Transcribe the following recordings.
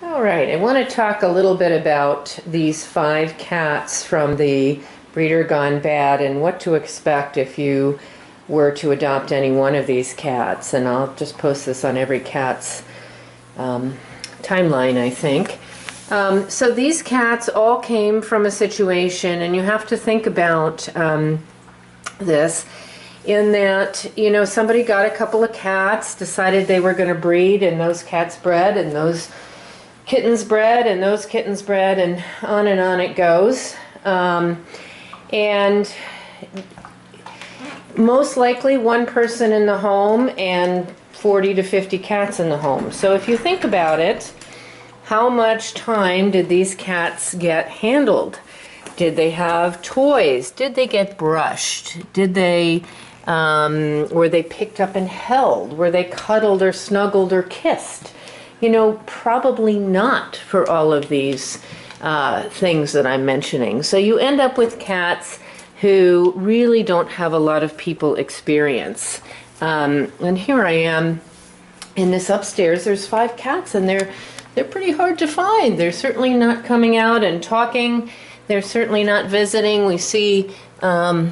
All right, I want to talk a little bit about these 5 cats from the Breeder Gone Bad and what to expect if you were to adopt any one of these cats. And I'll just post this on every cat's timeline, I think. So these cats all came from a situation, and you have to think about this in that, you know, somebody got a couple of cats, decided they were going to breed, and those cats bred, and those kittens bred, and those kittens bred, and on it goes. And most likely one person in the home and 40 to 50 cats in the home. So if you think about it, how much time did these cats get handled? Did they have toys? Did they get brushed? Did they, were they picked up and held? Were they cuddled or snuggled or kissed? You know, probably not for all of these things that I'm mentioning. So you end up with cats who really don't have a lot of people experience. And here I am in this upstairs. There's 5 cats, and they're pretty hard to find. They're certainly not coming out and talking. They're certainly not visiting. We see, I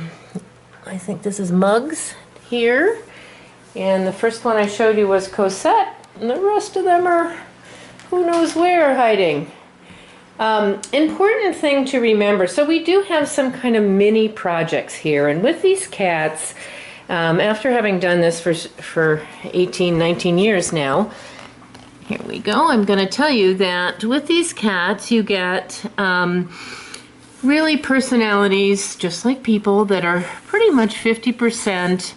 think this is Muggs here. And the first one I showed you was Cosette. And the rest of them are who knows where hiding. Important thing to remember, so we do have some kind of mini projects here, and with these cats, after having done this for 18, 19 years now, here we go, I'm going to tell you that with these cats you get really personalities, just like people, that are pretty much 50%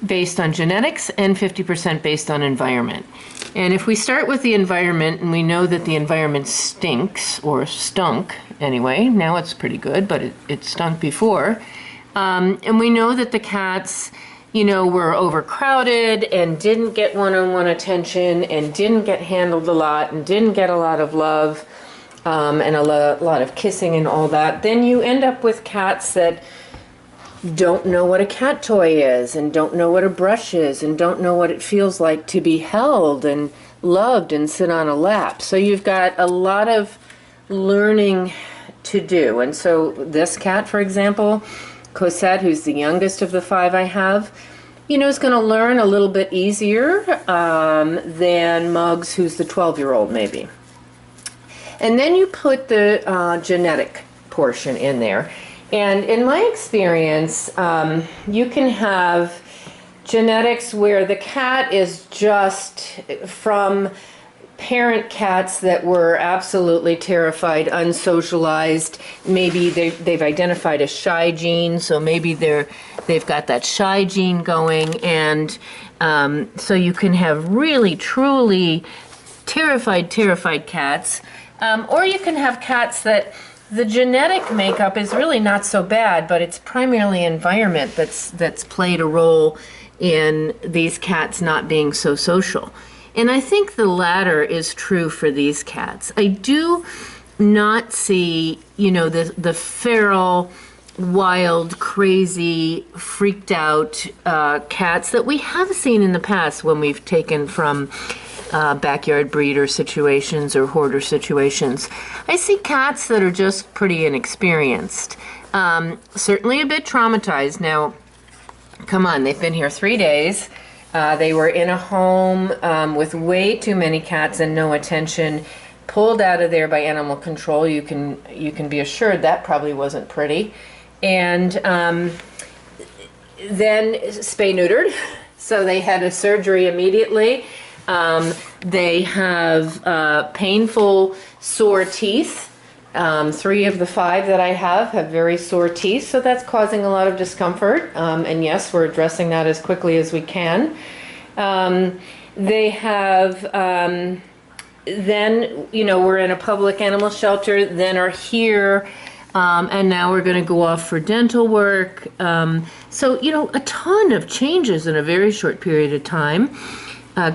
based on genetics and 50% based on environment. And if we start with the environment, and we know that the environment stinks, or stunk anyway, now it's pretty good, but it stunk before, and we know that the cats, you know, were overcrowded and didn't get one-on-one attention and didn't get handled a lot and didn't get a lot of love and a lot of kissing and all that, then you end up with cats that don't know what a cat toy is, and don't know what a brush is, and don't know what it feels like to be held and loved and sit on a lap. So you've got a lot of learning to do. And so this cat, for example, Cosette, who's the youngest of the 5 I have, you know, is going to learn a little bit easier than Muggs, who's the 12-year-old maybe. And then you put the genetic portion in there. And in my experience, you can have genetics where the cat is just from parent cats that were absolutely terrified, unsocialized. Maybe they've identified a shy gene, so maybe they've got that shy gene going. And so you can have really, truly terrified cats. Or you can have cats that the genetic makeup is really not so bad, but it's primarily environment that's played a role in these cats not being so social. And I think the latter is true for these cats. I do not see, you know, the feral, wild, crazy, freaked out cats that we have seen in the past when we've taken from backyard breeder situations or hoarder situations. I see cats that are just pretty inexperienced. Certainly a bit traumatized. Now, come on, they've been here 3 days. They were in a home with way too many cats and no attention, pulled out of there by animal control. You can be assured that probably wasn't pretty. And then spay-neutered, so they had a surgery immediately. They have painful, sore teeth. 3 of the 5 that I have very sore teeth, so that's causing a lot of discomfort. And yes, we're addressing that as quickly as we can. They have, then, you know, we're in a public animal shelter, then are here, and now we're going to go off for dental work. So, you know, a ton of changes in a very short period of time.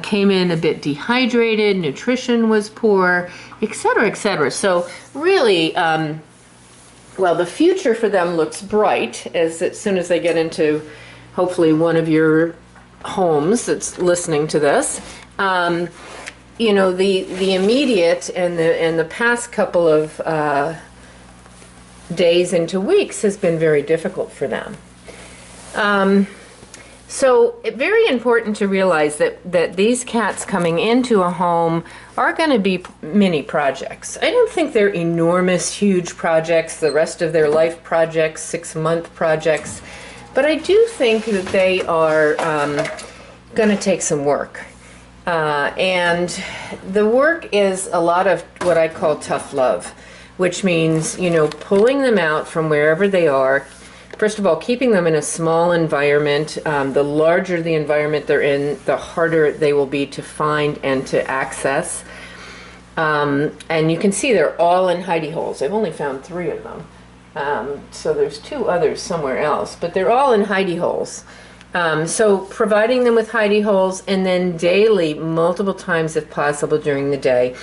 Came in a bit dehydrated, nutrition was poor, etc., etc. So really, well, the future for them looks bright as soon as they get into hopefully one of your homes that's listening to this. you know, the immediate and the past couple of days into weeks has been very difficult for them. So it's very important to realize that these cats coming into a home are going to be mini projects. I don't think they're enormous, huge projects, the rest of their life projects, 6-month projects, but I do think that they are going to take some work. And the work is a lot of what I call tough love, which means, you know, pulling them out from wherever they are. First of all, keeping them in a small environment. The larger the environment they're in, the harder they will be to find and to access. And you can see they're all in hidey holes. I've only found 3 of them. So there's 2 others somewhere else, but they're all in hidey holes. So providing them with hidey holes, and then daily, multiple times if possible during the day,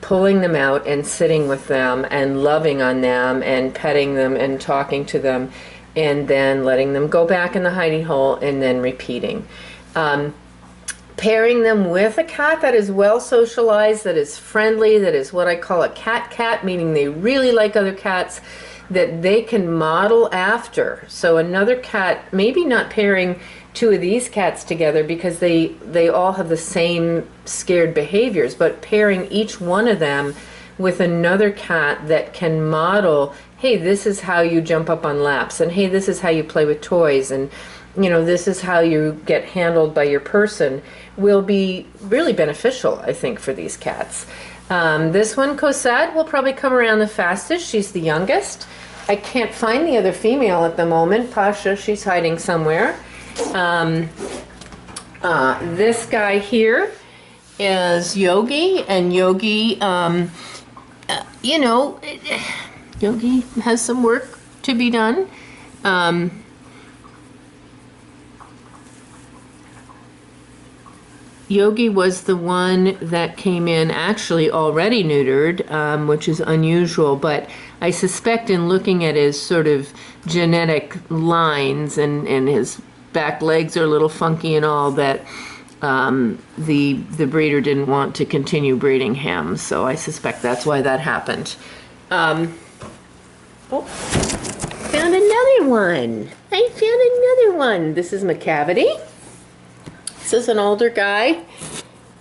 pulling them out and sitting with them and loving on them and petting them and talking to them, and then letting them go back in the hidey hole and then repeating. Pairing them with a cat that is well socialized, that is friendly, that is what I call a cat-cat, meaning they really like other cats, that they can model after. So another cat, maybe not pairing 2 of these cats together because they all have the same scared behaviors, but pairing each one of them with another cat that can model, hey, this is how you jump up on laps, and hey, this is how you play with toys, and you know, this is how you get handled by your person, will be really beneficial, I think, for these cats. This one, Cosette, will probably come around the fastest. She's the youngest. I can't find the other female at the moment. Pasha, she's hiding somewhere. This guy here is Yogi, and Yogi, you know, Yogi has some work to be done. Yogi was the one that came in actually already neutered, which is unusual, but I suspect in looking at his sort of genetic lines and his back legs are a little funky and all, that the breeder didn't want to continue breeding him, so I suspect that's why that happened. Oh, found another one. I found another one. This is Macavity. This is an older guy,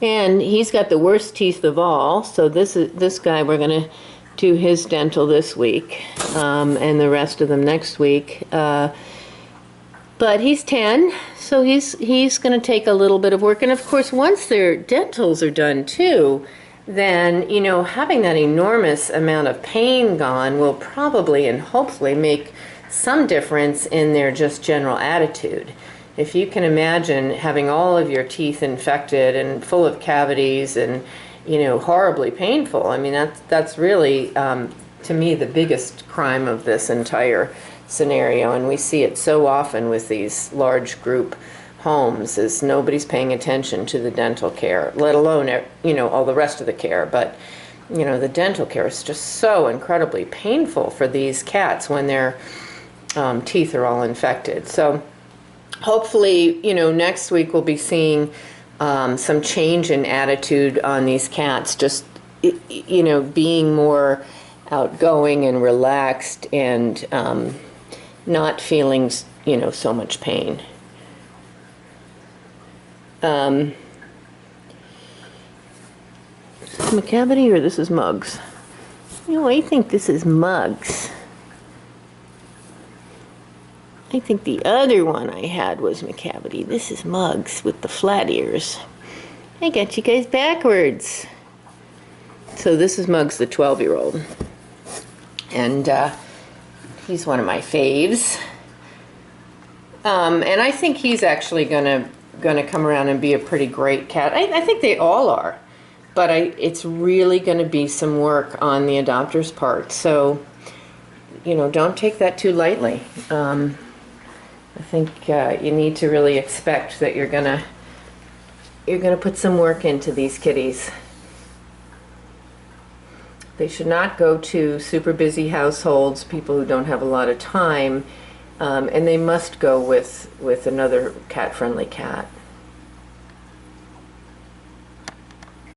and he's got the worst teeth of all. So this guy, we're going to do his dental this week, and the rest of them next week. But he's 10, so he's going to take a little bit of work. And of course, once their dentals are done too, then, you know, having that enormous amount of pain gone will probably and hopefully make some difference in their just general attitude. If you can imagine having all of your teeth infected and full of cavities and, you know, horribly painful, I mean, that's really, to me, the biggest crime of this entire scenario. And we see it so often with these large group homes, is nobody's paying attention to the dental care, let alone, you know, all the rest of the care. But, you know, the dental care is just so incredibly painful for these cats when their teeth are all infected. So hopefully, you know, next week we'll be seeing some change in attitude on these cats, just, you know, being more outgoing and relaxed and not feeling, you know, so much pain. Macavity, or this is Muggs? You know, I think this is Muggs. I think the other one I had was Macavity. This is Muggs with the flat ears. I got you guys backwards. So this is Muggs, the 12-year-old. And he's one of my faves. And I think he's actually gonna come around and be a pretty great cat. I think they all are. But it's really gonna be some work on the adopter's part. So, you know, don't take that too lightly. I think you need to really expect that you're gonna put some work into these kitties. They should not go to super busy households, people who don't have a lot of time, and they must go with another cat-friendly cat.